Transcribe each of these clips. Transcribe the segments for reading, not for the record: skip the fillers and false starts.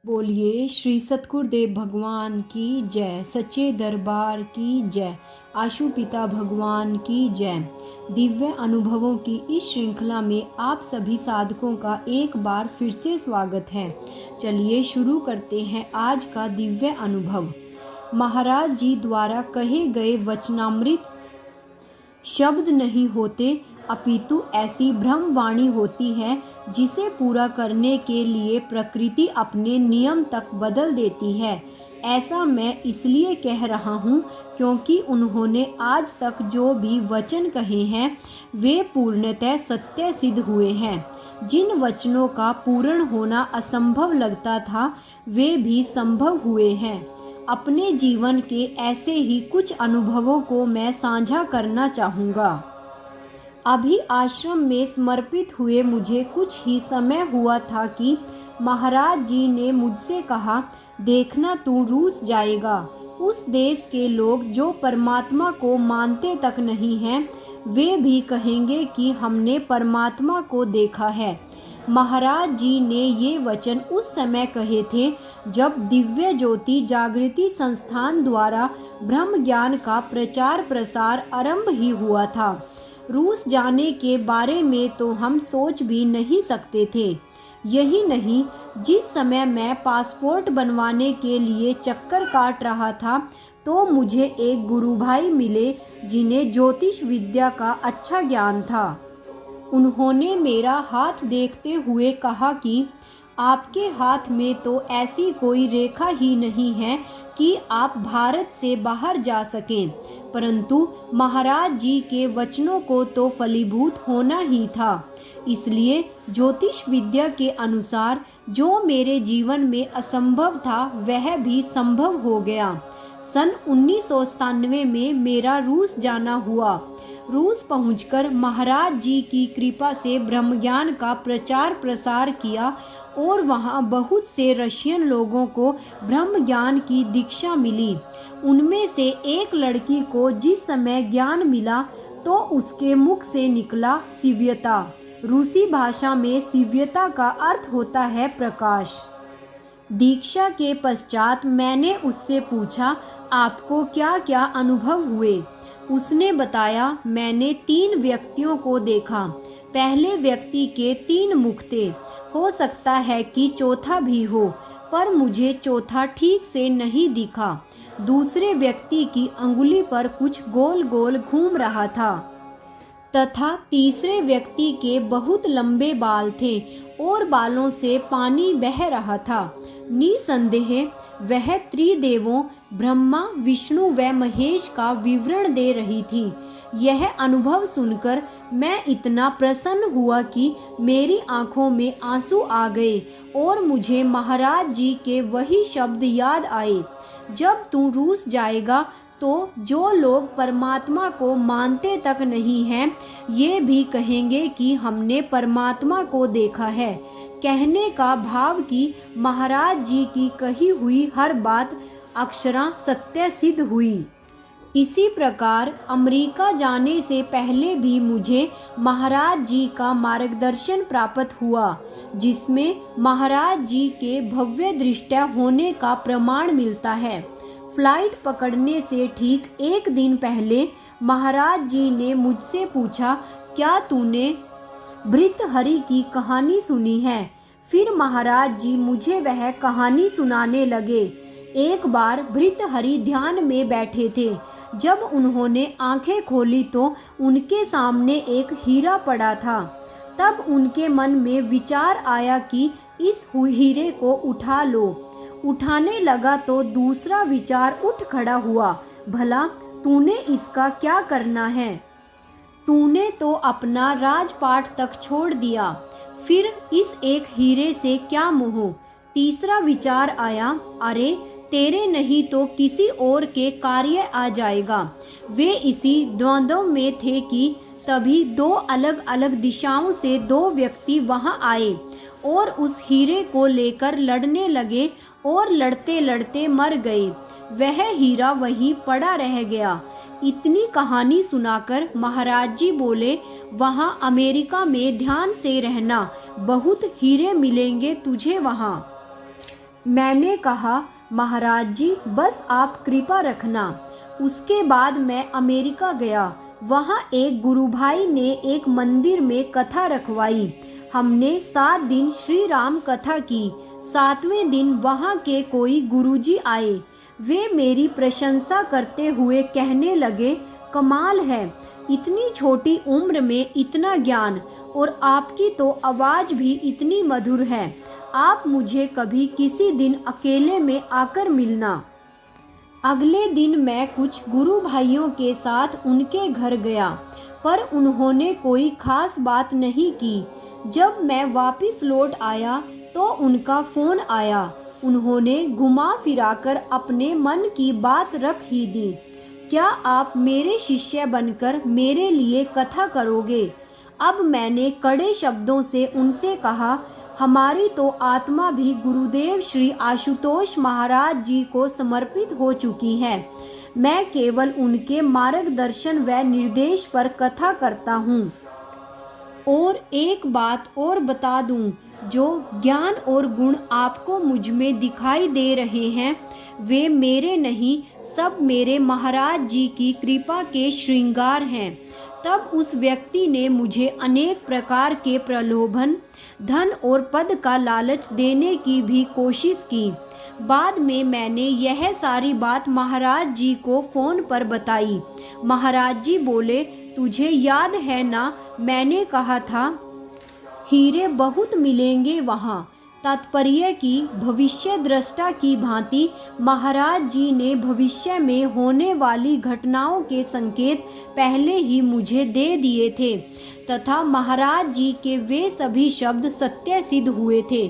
बोलिए श्री सतगुरुदेव भगवान की जय, सच्चे दरबार की जय, आशु पिता भगवान की जय। दिव्य अनुभवों की इस श्रृंखला में आप सभी साधकों का एक बार फिर से स्वागत है। चलिए शुरू करते हैं आज का दिव्य अनुभव। महाराज जी द्वारा कहे गए वचनामृत शब्द नहीं होते, अपितु ऐसी ब्रह्मवाणी होती है जिसे पूरा करने के लिए प्रकृति अपने नियम तक बदल देती है। ऐसा मैं इसलिए कह रहा हूँ क्योंकि उन्होंने आज तक जो भी वचन कहे हैं वे पूर्णतः सत्य सिद्ध हुए हैं। जिन वचनों का पूर्ण होना असंभव लगता था वे भी संभव हुए हैं। अपने जीवन के ऐसे ही कुछ अनुभवों को मैं साझा करना चाहूँगा। अभी आश्रम में समर्पित हुए मुझे कुछ ही समय हुआ था कि महाराज जी ने मुझसे कहा, देखना तू रूस जाएगा। उस देश के लोग जो परमात्मा को मानते तक नहीं हैं वे भी कहेंगे कि हमने परमात्मा को देखा है। महाराज जी ने ये वचन उस समय कहे थे जब दिव्य ज्योति जागृति संस्थान द्वारा ब्रह्म ज्ञान का प्रचार प्रसार आरंभ ही हुआ था। रूस जाने के बारे में तो हम सोच भी नहीं सकते थे। यही नहीं, जिस समय मैं पासपोर्ट बनवाने के लिए चक्कर काट रहा था तो मुझे एक गुरु भाई मिले जिन्हें ज्योतिष विद्या का अच्छा ज्ञान था। उन्होंने मेरा हाथ देखते हुए कहा कि आपके हाथ में तो ऐसी कोई रेखा ही नहीं है कि आप भारत से बाहर जा सकें, परंतु महाराज जी के वचनों को तो फलीभूत होना ही था। इसलिए ज्योतिष विद्या के अनुसार जो मेरे जीवन में असंभव था वह भी संभव हो गया। सन 1997 में मेरा रूस जाना हुआ। रूस पहुंचकर महाराज जी की कृपा से ब्रह्मज्ञान का प्रचार प्रसार किया और वहां बहुत से रशियन लोगों को ब्रह्म ज्ञान की दीक्षा मिली। उनमें से एक लड़की को जिस समय ज्ञान मिला तो उसके मुख से निकला सिव्यता। रूसी भाषा में सिव्यता का अर्थ होता है प्रकाश। दीक्षा के पश्चात मैंने उससे पूछा, आपको क्या क्या अनुभव हुए? उसने बताया, मैंने 3 व्यक्तियों को देखा। पहले व्यक्ति के 3 मुख थे, हो सकता है कि चौथा भी हो, पर मुझे चौथा ठीक से नहीं दिखा। दूसरे व्यक्ति की अंगुली पर कुछ गोल गोल घूम रहा था तथा तीसरे व्यक्ति के बहुत लंबे बाल थे और बालों से पानी बह रहा था। निसंदेह वह त्रिदेवों ब्रह्मा, विष्णु व महेश का विवरण दे रही थी। यह अनुभव सुनकर मैं इतना प्रसन्न हुआ कि मेरी आंखों में आंसू आ गए और मुझे महाराज जी के वही शब्द याद आए, जब तू रूस जाएगा तो जो लोग परमात्मा को मानते तक नहीं हैं ये भी कहेंगे कि हमने परमात्मा को देखा है। कहने का भाव कि महाराज जी की कही हुई हर बात अक्षरशः सत्य सिद्ध हुई। इसी प्रकार अमेरिका जाने से पहले भी मुझे महाराज जी का मार्गदर्शन प्राप्त हुआ, जिसमें महाराज जी के भव्य दृष्टा होने का प्रमाण मिलता है। फ्लाइट पकड़ने से ठीक 1 दिन पहले महाराज जी ने मुझसे पूछा, क्या तूने भृतहरि की कहानी सुनी है? फिर महाराज जी मुझे वह कहानी सुनाने लगे। एक बार भृतहरि ध्यान में बैठे थे। जब उन्होंने आंखें खोली तो उनके सामने एक हीरा पड़ा था। तब उनके मन में विचार आया कि इस हीरे को उठा लो। उठाने लगा तो दूसरा विचार उठ खड़ा हुआ, भला तूने इसका क्या करना है? तूने तो अपना राजपाट तक छोड़ दिया, फिर इस एक हीरे से क्या मोह? तीसरा विचार आया, अरे तेरे नहीं तो किसी और के कार्य आ जाएगा। वे इसी द्वंद्व में थे कि तभी 2 अलग अलग दिशाओं से 2 व्यक्ति वहां आए और उस हीरे को लेकर लड़ने लगे और लड़ते लड़ते मर गए। वह हीरा वहीं पड़ा रह गया। इतनी कहानी सुनाकर महाराज जी बोले, वहां अमेरिका में ध्यान से रहना, बहुत हीरे मिलेंगे तुझे वहां। मैंने कहा, महाराज जी बस आप कृपा रखना। उसके बाद मैं अमेरिका गया। वहाँ एक गुरु भाई ने एक मंदिर में कथा रखवाई। हमने 7 दिन श्री राम कथा की। 7वें दिन वहाँ के कोई गुरुजी आए। वे मेरी प्रशंसा करते हुए कहने लगे, कमाल है, इतनी छोटी उम्र में इतना ज्ञान, और आपकी तो आवाज़ भी इतनी मधुर है। आप मुझे कभी किसी दिन अकेले में आकर मिलना। अगले दिन मैं कुछ गुरु भाइयों के साथ उनके घर गया, पर उन्होंने कोई खास बात नहीं की। जब मैं वापस लौट आया तो उनका फ़ोन आया। उन्होंने घुमा फिराकर अपने मन की बात रख ही दी। क्या आप मेरे शिष्य बनकर मेरे लिए कथा करोगे? अब मैंने कड़े शब्दों से उनसे कहा, हमारी तो आत्मा भी गुरुदेव श्री आशुतोष महाराज जी को समर्पित हो चुकी है। मैं केवल उनके मार्गदर्शन व निर्देश पर कथा करता हूँ। और एक बात और बता दूँ, जो ज्ञान और गुण आपको मुझ में दिखाई दे रहे हैं, वे मेरे नहीं, सब मेरे महाराज जी की कृपा के श्रृंगार हैं। तब उस व्यक्ति ने मुझे अनेक प्रकार के प्रलोभन, धन और पद का लालच देने की भी कोशिश की। बाद में मैंने यह सारी बात महाराज जी को फ़ोन पर बताई। महाराज जी बोले, तुझे याद है ना, मैंने कहा था हीरे बहुत मिलेंगे वहाँ। तात्पर्य की भविष्य दृष्टा की भांति महाराज जी ने भविष्य में होने वाली घटनाओं के संकेत पहले ही मुझे दे दिए थे, तथा महाराज जी के वे सभी शब्द सत्य सिद्ध हुए थे।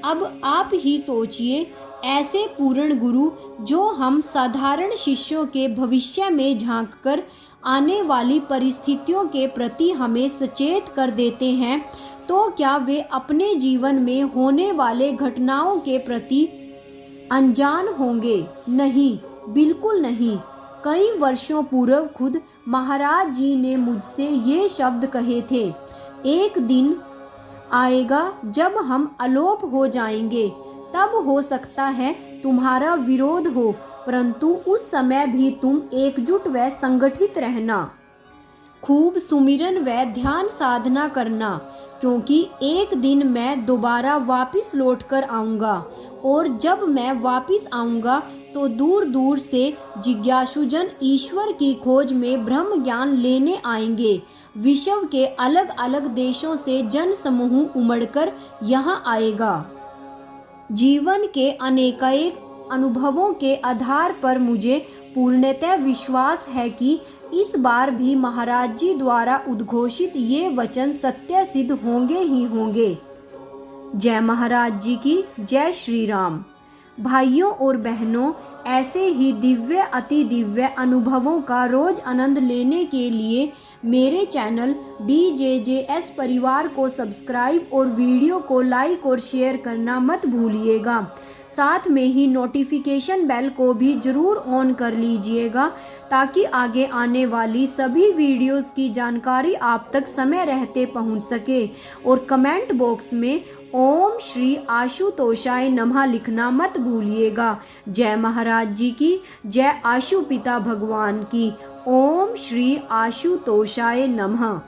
अब आप ही सोचिए, ऐसे पूर्ण गुरु जो हम साधारण शिष्यों के भविष्य में झांककर आने वाली परिस्थितियों के प्रति हमें सचेत कर देते हैं, तो क्या वे अपने जीवन में होने वाले घटनाओं के प्रति अनजान होंगे? नहीं, बिल्कुल नहीं। कई वर्षों पूर्व खुद महाराज जी ने मुझसे ये शब्द कहे थे, एक दिन आएगा जब हम अलोप हो जाएंगे, तब हो सकता है तुम्हारा विरोध हो, परंतु उस समय भी तुम एकजुट व संगठित रहना। खूब सुमिरन व ध्यान साधना करना, क्योंकि एक दिन मैं दोबारा वापस लौटकर आऊँगा, और जब मैं वापस आऊँगा तो दूर दूर से जिज्ञासुजन ईश्वर की खोज में ब्रह्म ज्ञान लेने आएंगे। विश्व के अलग अलग देशों से जन समूह उमड़कर यहाँ आएगा। जीवन के अनेकानेक अनुभवों के आधार पर मुझे पूर्णतः विश्वास है कि इस बार भी महाराज जी द्वारा उद्घोषित ये वचन सत्य सिद्ध होंगे ही होंगे। जय महाराज जी की, जय श्री राम। भाइयों और बहनों, ऐसे ही दिव्य अति दिव्य अनुभवों का रोज आनंद लेने के लिए मेरे चैनल DJJS परिवार को सब्सक्राइब और वीडियो को लाइक और शेयर करना मत भूलिएगा। साथ में ही नोटिफिकेशन बेल को भी ज़रूर ऑन कर लीजिएगा, ताकि आगे आने वाली सभी वीडियोस की जानकारी आप तक समय रहते पहुंच सके। और कमेंट बॉक्स में ओम श्री आशुतोषाय नमः लिखना मत भूलिएगा। जय महाराज जी की, जय आशु पिता भगवान की। ओम श्री आशुतोषाय नमः।